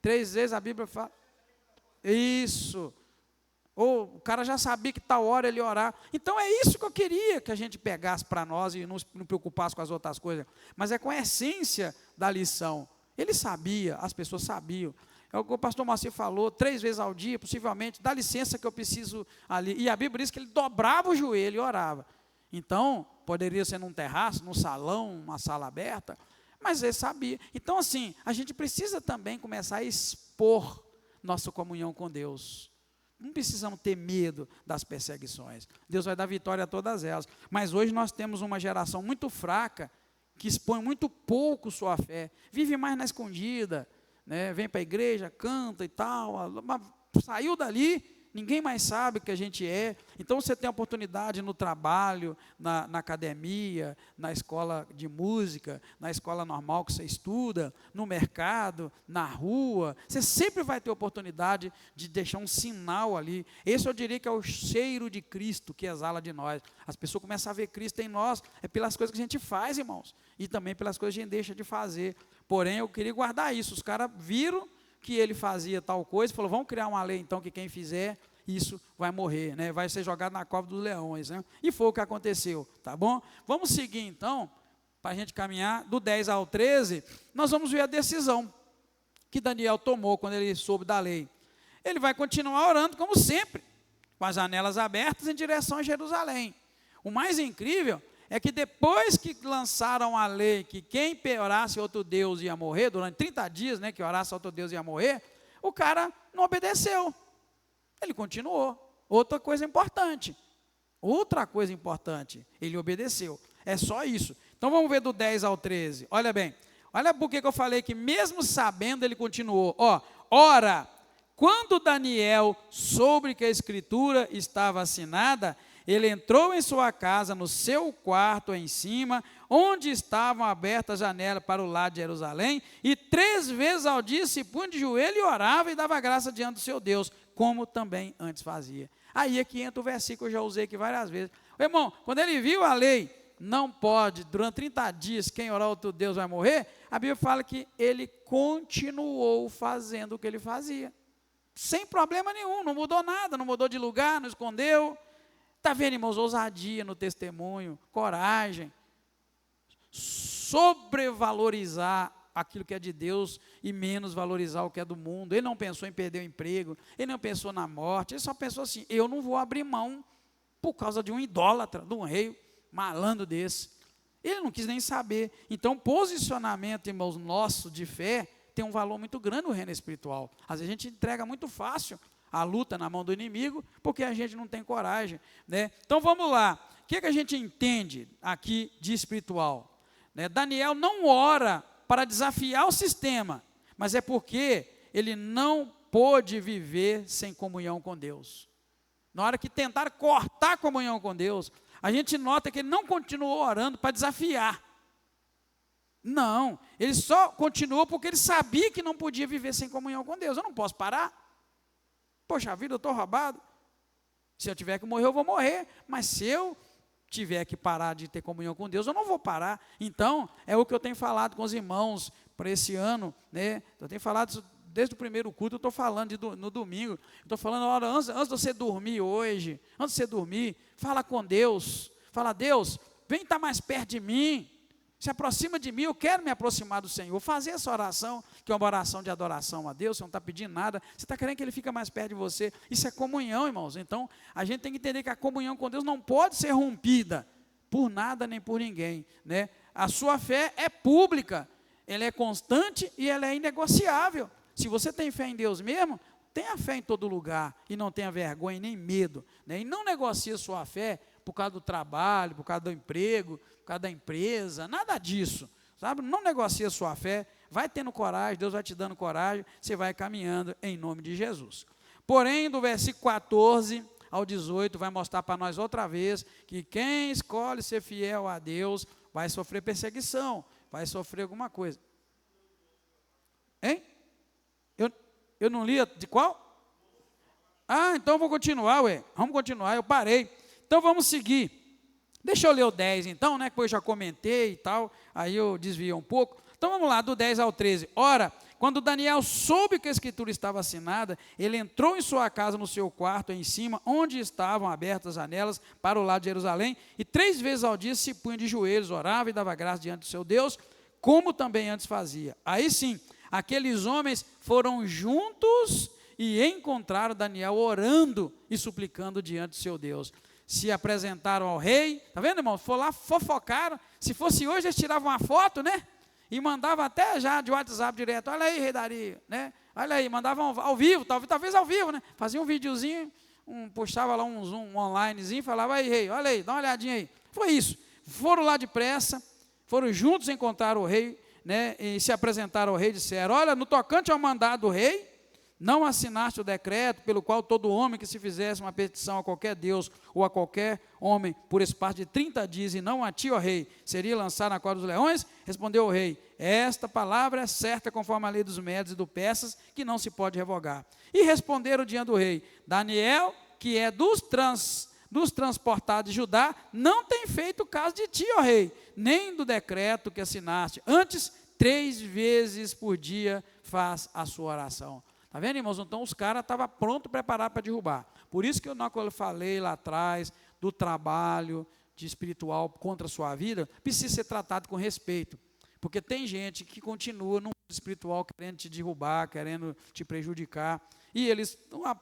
3 vezes a Bíblia fala. Isso. Ou o cara já sabia que tal hora ele orar. Então é isso que eu queria que a gente pegasse para nós e não preocupasse com as outras coisas. Mas é com a essência da lição. Ele sabia, as pessoas sabiam. É o que o pastor Moacir falou, 3 vezes ao dia, possivelmente, dá licença que eu preciso ali. E a Bíblia diz que ele dobrava o joelho e orava. Então, poderia ser num terraço, num salão, uma sala aberta, mas ele sabia. Então, assim, a gente precisa também começar a expor nossa comunhão com Deus. Não precisamos ter medo das perseguições. Deus vai dar vitória a todas elas. Mas hoje nós temos uma geração muito fraca, que expõe muito pouco sua fé, vive mais na escondida, né? Vem para a igreja, canta e tal, mas saiu dali, ninguém mais sabe o que a gente é. Então você tem a oportunidade no trabalho, na academia, na escola de música, na escola normal que você estuda, no mercado, na rua, você sempre vai ter oportunidade de deixar um sinal ali. Esse eu diria que é o cheiro de Cristo que exala de nós. As pessoas começam a ver Cristo em nós, é pelas coisas que a gente faz, irmãos, e também pelas coisas que a gente deixa de fazer. Porém, eu queria guardar isso. Os caras viram que ele fazia tal coisa, falou, vamos criar uma lei então que quem fizer isso vai morrer, né? Vai ser jogado na cova dos leões, né? E foi o que aconteceu, tá bom? Vamos seguir então, para a gente caminhar, do 10 ao 13, nós vamos ver a decisão que Daniel tomou quando ele soube da lei. Ele vai continuar orando como sempre, com as janelas abertas em direção a Jerusalém. O mais incrível é que depois que lançaram a lei que quem orasse outro Deus ia morrer, durante 30 dias, né, que orasse outro Deus ia morrer, o cara não obedeceu. Ele continuou. Outra coisa importante, ele obedeceu. É só isso. Então vamos ver do 10 ao 13. Olha bem, olha por que eu falei que mesmo sabendo ele continuou. Ora, quando Daniel soube que a escritura estava assinada, ele entrou em sua casa, no seu quarto em cima, onde estavam abertas as janelas para o lado de Jerusalém, e 3 vezes ao dia se punha de joelho e orava e dava graça diante do seu Deus, como também antes fazia. Aí é que entra o versículo que eu já usei aqui várias vezes. O irmão, quando ele viu a lei, não pode, durante 30 dias, quem orar outro Deus vai morrer, a Bíblia fala que ele continuou fazendo o que ele fazia. Sem problema nenhum, não mudou nada, não mudou de lugar, não escondeu. Está vendo, irmãos, ousadia no testemunho, coragem, sobrevalorizar aquilo que é de Deus e menos valorizar o que é do mundo. Ele não pensou em perder o emprego, ele não pensou na morte, ele só pensou assim, eu não vou abrir mão por causa de um idólatra, de um rei malandro desse. Ele não quis nem saber. Então, posicionamento, irmãos, nosso de fé, tem um valor muito grande no reino espiritual. Às vezes a gente entrega muito fácil a luta na mão do inimigo, porque a gente não tem coragem, né? Então vamos lá, o que a gente entende aqui de espiritual? Né? Daniel não ora para desafiar o sistema, mas é porque ele não pôde viver sem comunhão com Deus. Na hora que tentaram cortar a comunhão com Deus, a gente nota que ele não continuou orando para desafiar. Não, ele só continuou porque ele sabia que não podia viver sem comunhão com Deus. Eu não posso parar. Poxa vida, eu estou roubado. Se eu tiver que morrer, eu vou morrer. Mas se eu tiver que parar de ter comunhão com Deus, eu não vou parar. Então, é o que eu tenho falado com os irmãos para esse ano, né? Eu tenho falado isso desde o primeiro culto, eu estou falando no domingo. Estou falando, olha, antes de você dormir hoje, antes de você dormir, fala com Deus. Fala, Deus, vem estar mais perto de mim. Se aproxima de mim, eu quero me aproximar do Senhor. Fazer essa oração, que é uma oração de adoração a Deus, você não está pedindo nada, você está querendo que Ele fique mais perto de você. Isso é comunhão, irmãos. Então, a gente tem que entender que a comunhão com Deus não pode ser rompida por nada nem por ninguém, né? a sua fé é pública, ela é constante e ela é inegociável. Se você tem fé em Deus mesmo, tenha fé em todo lugar e não tenha vergonha nem medo, né? E não negocie sua fé por causa do trabalho, por causa do emprego, por causa da empresa, nada disso, sabe? Não negocie sua fé, vai tendo coragem, Deus vai te dando coragem, você vai caminhando em nome de Jesus. Porém, do versículo 14 ao 18, vai mostrar para nós outra vez que quem escolhe ser fiel a Deus vai sofrer perseguição, vai sofrer alguma coisa. Hein? Eu não li de qual? Ah, então eu vou continuar, vamos continuar, eu parei. Então vamos seguir. Deixa eu ler o 10 então, né, que eu já comentei e tal, aí eu desviei um pouco. Então vamos lá, do 10 ao 13. Ora, quando Daniel soube que a escritura estava assinada, ele entrou em sua casa, no seu quarto, em cima, onde estavam abertas as janelas para o lado de Jerusalém, e 3 vezes ao dia se punha de joelhos, orava e dava graça diante do seu Deus, como também antes fazia. Aí sim, aqueles homens foram juntos e encontraram Daniel orando e suplicando diante do seu Deus. Se apresentaram ao rei, tá vendo, irmão? Foram lá, fofocaram. Se fosse hoje, eles tiravam uma foto, né? E mandavam até já de WhatsApp direto. Olha aí, rei Dario, né? Olha aí, mandavam ao vivo, talvez ao vivo, né? Faziam um videozinho, puxava lá um zoom onlinezinho, falava, aí, rei, olha aí, dá uma olhadinha aí. Foi isso. Foram lá depressa, foram juntos encontrar o rei, né? E se apresentaram ao rei e disseram, olha, no tocante ao mandado do rei, não assinaste o decreto pelo qual todo homem que se fizesse uma petição a qualquer Deus ou a qualquer homem por espaço de 30 dias e não a ti, ó rei, seria lançado na cova dos leões? Respondeu o rei, esta palavra é certa conforme a lei dos Medos e dos Persas, que não se pode revogar. E responderam diante do rei, Daniel, que é dos transportados de Judá, não tem feito caso de ti, ó rei, nem do decreto que assinaste. Antes, 3 vezes por dia faz a sua oração. Está vendo, irmãos? Então, os caras estavam prontos, preparados para derrubar. Por isso que eu falei lá atrás do trabalho de espiritual contra a sua vida, precisa ser tratado com respeito. Porque tem gente que continua no mundo espiritual querendo te derrubar, querendo te prejudicar. E eles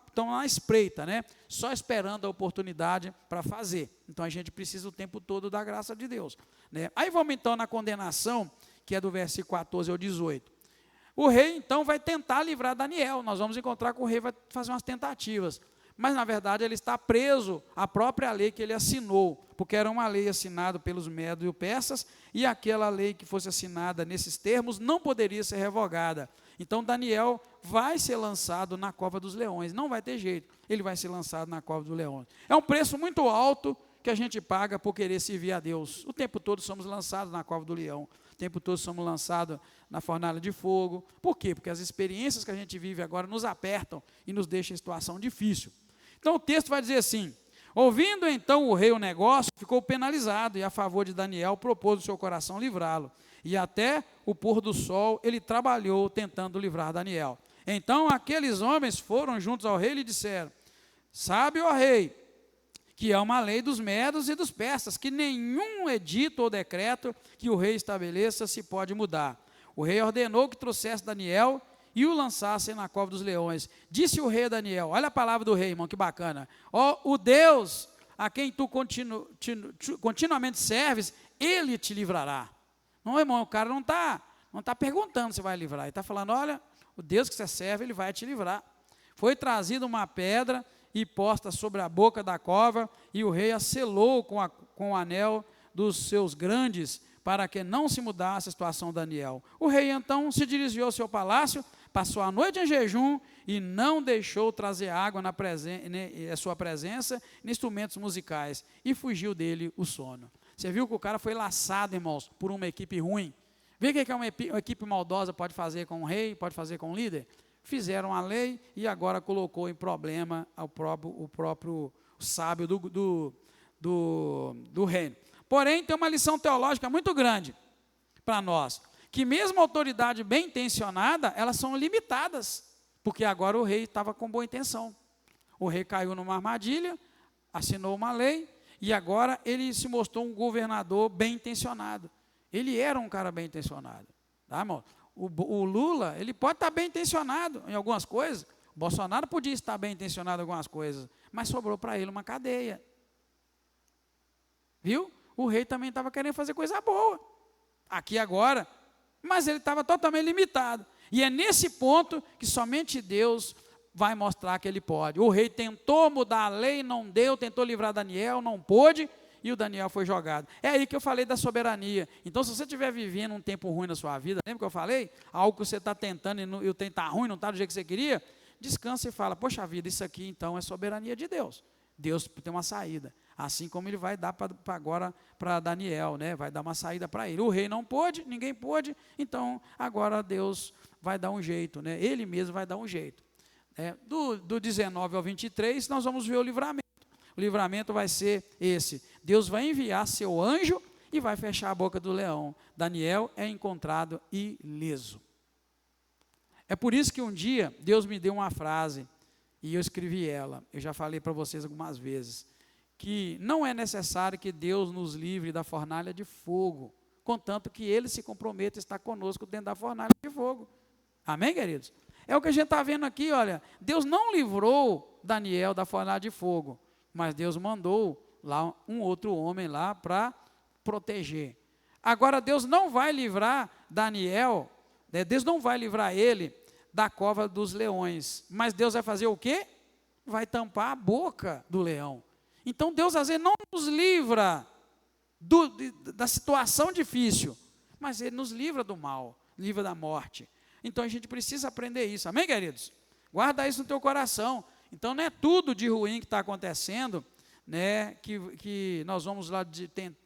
estão à espreita, né? Só esperando a oportunidade para fazer. Então, a gente precisa o tempo todo da graça de Deus, né? Aí vamos então na condenação, que é do versículo 14 ao 18. O rei, então, vai tentar livrar Daniel. Nós vamos encontrar com o rei, vai fazer umas tentativas. Mas, na verdade, ele está preso à própria lei que ele assinou, porque era uma lei assinada pelos Medos e os Persas, e aquela lei que fosse assinada nesses termos não poderia ser revogada. Então, Daniel vai ser lançado na cova dos leões. Não vai ter jeito, ele vai ser lançado na cova dos leões. É um preço muito alto que a gente paga por querer servir a Deus. O tempo todo somos lançados na cova do leão. O tempo todo somos lançados na fornalha de fogo. Por quê? Porque as experiências que a gente vive agora nos apertam e nos deixam em situação difícil. Então o texto vai dizer assim, ouvindo então o rei o negócio, ficou penalizado e a favor de Daniel propôs no seu coração livrá-lo. E até o pôr do sol ele trabalhou tentando livrar Daniel. Então aqueles homens foram juntos ao rei e lhe disseram, sabe, ó rei, que é uma lei dos Medos e dos Persas, que nenhum edito ou decreto que o rei estabeleça se pode mudar. O rei ordenou que trouxesse Daniel e o lançassem na cova dos leões. Disse o rei a Daniel, olha a palavra do rei, irmão, que bacana. Ó, o Deus a quem tu continuamente serves, ele te livrará. Não, irmão, o cara não está perguntando se vai livrar, ele está falando, olha, o Deus que você serve, ele vai te livrar. Foi trazida uma pedra e posta sobre a boca da cova, e o rei a selou com o anel dos seus grandes, para que não se mudasse a situação de Daniel. O rei então se dirigiu ao seu palácio, passou a noite em jejum, e não deixou trazer água na sua presença, nem instrumentos musicais, e fugiu dele o sono. Você viu que o cara foi laçado, irmãos, por uma equipe ruim. Vê o que uma equipe maldosa pode fazer com o rei, pode fazer com o líder? Fizeram a lei e agora colocou em problema o próprio sábio do reino. Porém, tem uma lição teológica muito grande para nós, que mesmo a autoridade bem intencionada, elas são limitadas, porque agora o rei estava com boa intenção. O rei caiu numa armadilha, assinou uma lei, e agora ele se mostrou um governador bem intencionado. Ele era um cara bem intencionado, tá, irmão? O Lula, ele pode estar bem intencionado em algumas coisas, o Bolsonaro podia estar bem intencionado em algumas coisas, mas sobrou para ele uma cadeia. Viu? O rei também estava querendo fazer coisa boa, aqui agora, mas ele estava totalmente limitado. E é nesse ponto que somente Deus vai mostrar que ele pode. O rei tentou mudar a lei, não deu, tentou livrar Daniel, não pôde, e o Daniel foi jogado. É aí que eu falei da soberania. Então, se você estiver vivendo um tempo ruim na sua vida, lembra que eu falei? Algo que você está tentando e o tempo está ruim, não está do jeito que você queria, descansa e fala, poxa vida, isso aqui então é soberania de Deus. Deus tem uma saída. Assim como ele vai dar agora para Daniel, né? Vai dar uma saída para ele. O rei não pôde, ninguém pôde, então agora Deus vai dar um jeito, né? Ele mesmo vai dar um jeito. Do 19 ao 23, nós vamos ver o livramento. O livramento vai ser esse: Deus vai enviar seu anjo e vai fechar a boca do leão. Daniel é encontrado ileso. É por isso que um dia Deus me deu uma frase, e eu escrevi ela, eu já falei para vocês algumas vezes, que não é necessário que Deus nos livre da fornalha de fogo, contanto que Ele se comprometa a estar conosco dentro da fornalha de fogo. Amém, queridos? É o que a gente está vendo aqui, olha, Deus não livrou Daniel da fornalha de fogo, mas Deus mandou lá um outro homem lá para proteger. Agora Deus não vai livrar Daniel, né, Deus não vai livrar ele da cova dos leões, mas Deus vai fazer o quê? Vai tampar a boca do leão. Então Deus às vezes não nos livra da situação difícil, mas Ele nos livra do mal, livra da morte. Então a gente precisa aprender isso, amém, queridos? Guarda isso no teu coração. Então não é tudo de ruim que está acontecendo, né, que nós vamos lá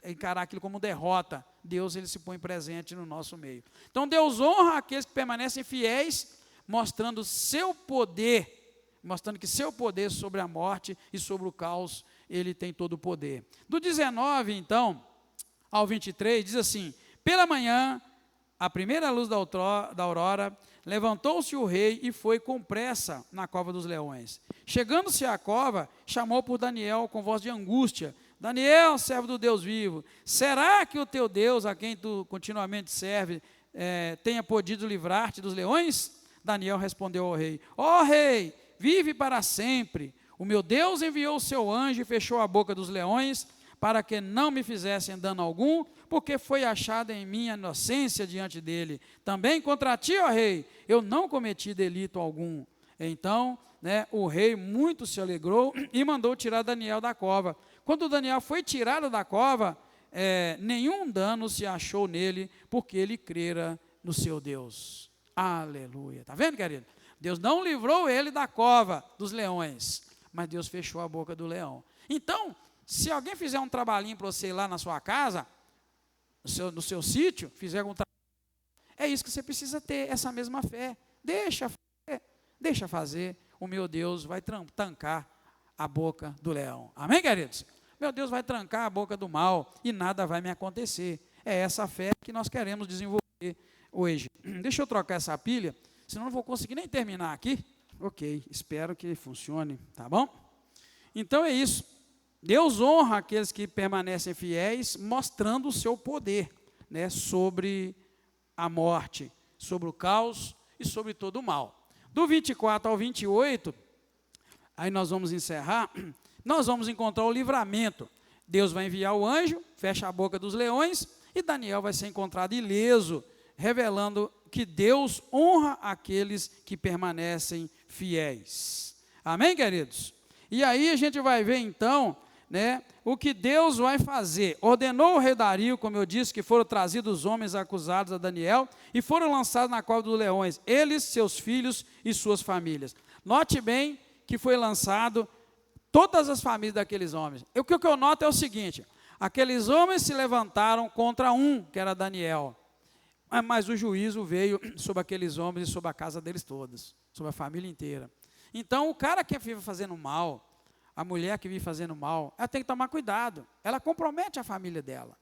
encarar aquilo como derrota. Deus, Ele se põe presente no nosso meio. Então Deus honra aqueles que permanecem fiéis, mostrando seu poder, mostrando que seu poder sobre a morte e sobre o caos, Ele tem todo o poder. Do 19, então, ao 23, diz assim: pela manhã, à primeira luz da aurora, levantou-se o rei e foi com pressa na cova dos leões. Chegando-se à cova, chamou por Daniel com voz de angústia: Daniel, servo do Deus vivo, será que o teu Deus, a quem tu continuamente serve, tenha podido livrar-te dos leões? Daniel respondeu ao rei: ó rei, vive para sempre. O meu Deus enviou o seu anjo e fechou a boca dos leões, para que não me fizessem dano algum, porque foi achada em mim a inocência diante dele. Também contra ti, ó rei, eu não cometi delito algum. Então, o rei muito se alegrou e mandou tirar Daniel da cova. Quando Daniel foi tirado da cova, nenhum dano se achou nele, porque ele crera no seu Deus. Aleluia. Está vendo, querido? Deus não livrou ele da cova dos leões, mas Deus fechou a boca do leão. Então, se alguém fizer um trabalhinho para você lá na sua casa, no seu sítio, fizer algum trabalho, é isso que você precisa ter, essa mesma fé. Deixa fazer, o meu Deus vai trancar a boca do leão. Amém, queridos? Meu Deus vai trancar a boca do mal e nada vai me acontecer. É essa fé que nós queremos desenvolver hoje. Deixa eu trocar essa pilha, senão não vou conseguir nem terminar aqui. Ok, espero que funcione, tá bom? Então é isso. Deus honra aqueles que permanecem fiéis, mostrando o seu poder, né, sobre a morte, sobre o caos e sobre todo o mal. Do 24 ao 28, aí nós vamos encerrar, nós vamos encontrar o livramento. Deus vai enviar o anjo, fecha a boca dos leões, e Daniel vai ser encontrado ileso, revelando que Deus honra aqueles que permanecem fiéis. Amém, queridos? E aí a gente vai ver então, o que Deus vai fazer. Ordenou o rei Dario, como eu disse, que foram trazidos os homens acusados a Daniel e foram lançados na cova dos leões, eles, seus filhos e suas famílias. Note bem que foi lançado todas as famílias daqueles homens. O que eu noto é o seguinte: aqueles homens se levantaram contra um, que era Daniel, mas o juízo veio sobre aqueles homens e sobre a casa deles todos, sobre a família inteira. Então, o cara que vive fazendo mal, a mulher que vive fazendo mal, ela tem que tomar cuidado, ela compromete a família dela.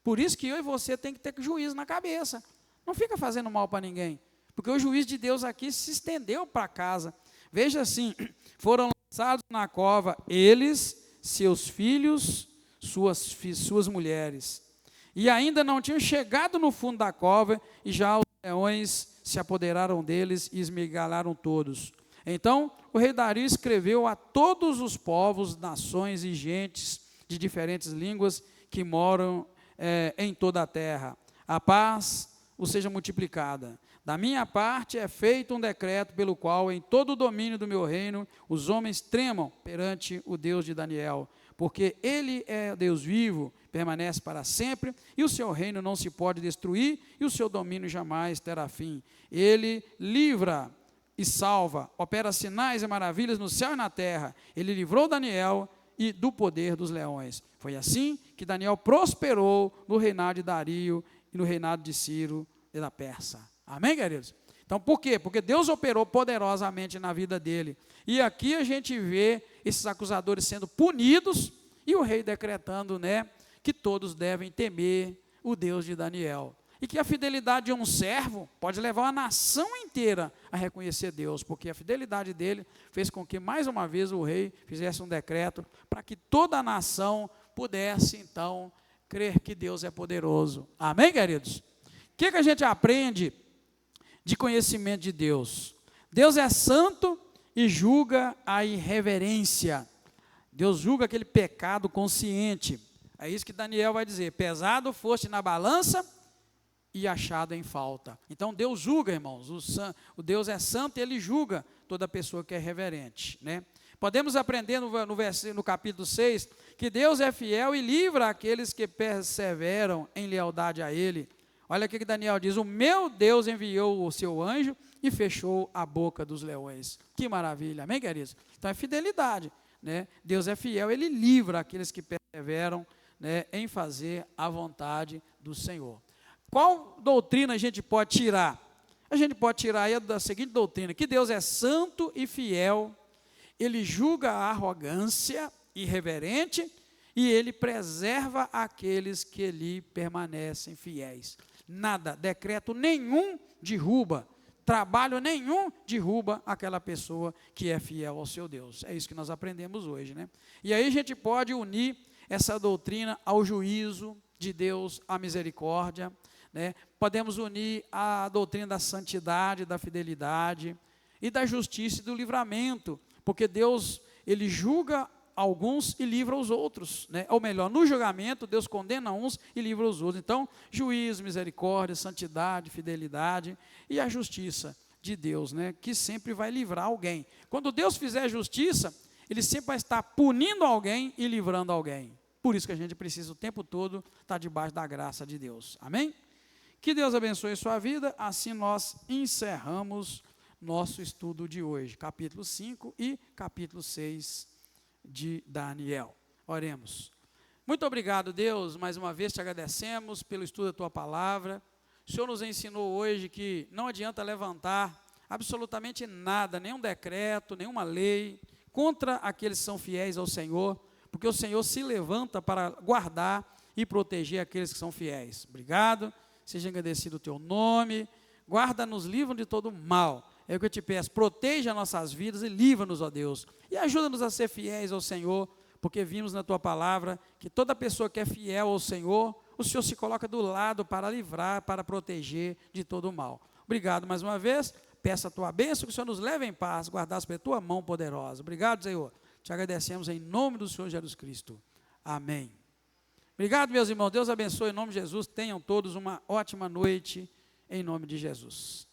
Por isso que eu e você tem que ter juízo na cabeça, não fica fazendo mal para ninguém, porque o juízo de Deus aqui se estendeu para casa. Veja assim, foram lançados na cova eles, seus filhos, suas mulheres, e ainda não tinham chegado no fundo da cova, e já os leões se apoderaram deles e esmigalharam todos. Então, o rei Dario escreveu a todos os povos, nações e gentes de diferentes línguas que moram em toda a terra. A paz vos seja multiplicada. Da minha parte é feito um decreto pelo qual em todo o domínio do meu reino os homens tremam perante o Deus de Daniel, porque ele é Deus vivo, permanece para sempre, e o seu reino não se pode destruir, e o seu domínio jamais terá fim. Ele livra e salva, opera sinais e maravilhas no céu e na terra. Ele livrou Daniel e do poder dos leões. Foi assim que Daniel prosperou no reinado de Dario e no reinado de Ciro e da Pérsia. Amém, queridos? Então, por quê? Porque Deus operou poderosamente na vida dele. E aqui a gente vê esses acusadores sendo punidos e o rei decretando, que todos devem temer o Deus de Daniel. E que a fidelidade de um servo pode levar uma nação inteira a reconhecer Deus, porque a fidelidade dele fez com que, mais uma vez, o rei fizesse um decreto para que toda a nação pudesse, então, crer que Deus é poderoso. Amém, queridos? O que a gente aprende de conhecimento de Deus? Deus é santo e julga a irreverência. Deus julga aquele pecado consciente. É isso que Daniel vai dizer: pesado foste na balança e achado em falta. Então Deus julga, irmãos. O Deus é santo e ele julga toda pessoa que é reverente, Podemos aprender no capítulo 6 que Deus é fiel e livra aqueles que perseveram em lealdade a ele. Olha o que Daniel diz: o meu Deus enviou o seu anjo e fechou a boca dos leões. Que maravilha, amém, queridos? Então é fidelidade, Deus é fiel, ele livra aqueles que perseveram, em fazer a vontade do Senhor. Qual doutrina a gente pode tirar? A gente pode tirar aí da seguinte doutrina: que Deus é santo e fiel, ele julga a arrogância irreverente e ele preserva aqueles que lhe permanecem fiéis. Nada, decreto nenhum derruba, trabalho nenhum derruba aquela pessoa que é fiel ao seu Deus. É isso que nós aprendemos hoje, E aí a gente pode unir essa doutrina ao juízo de Deus, à misericórdia, Podemos unir a doutrina da santidade, da fidelidade e da justiça e do livramento, porque Deus, ele julga alguns e livra os outros, ou melhor, no julgamento Deus condena uns e livra os outros. Então, juízo, misericórdia, santidade, fidelidade e a justiça de Deus, que sempre vai livrar alguém. Quando Deus fizer justiça, ele sempre vai estar punindo alguém e livrando alguém. Por isso que a gente precisa o tempo todo estar debaixo da graça de Deus. Amém? Que Deus abençoe sua vida. Assim nós encerramos nosso estudo de hoje, capítulo 5 e capítulo 6 de Daniel. Oremos. Muito obrigado, Deus, mais uma vez te agradecemos pelo estudo da tua palavra. O Senhor nos ensinou hoje que não adianta levantar absolutamente nada, nenhum decreto, nenhuma lei contra aqueles que são fiéis ao Senhor, porque o Senhor se levanta para guardar e proteger aqueles que são fiéis. Obrigado, seja agradecido o teu nome, guarda-nos, livra de todo mal. É o que eu te peço: proteja nossas vidas e livra-nos, ó Deus, e ajuda-nos a ser fiéis ao Senhor, porque vimos na tua palavra que toda pessoa que é fiel ao Senhor, o Senhor se coloca do lado para livrar, para proteger de todo o mal. Obrigado mais uma vez, peço a tua bênção, que o Senhor nos leve em paz, guardados pela tua mão poderosa. Obrigado, Senhor, te agradecemos em nome do Senhor Jesus Cristo. Amém. Obrigado, meus irmãos, Deus abençoe em nome de Jesus, tenham todos uma ótima noite, em nome de Jesus.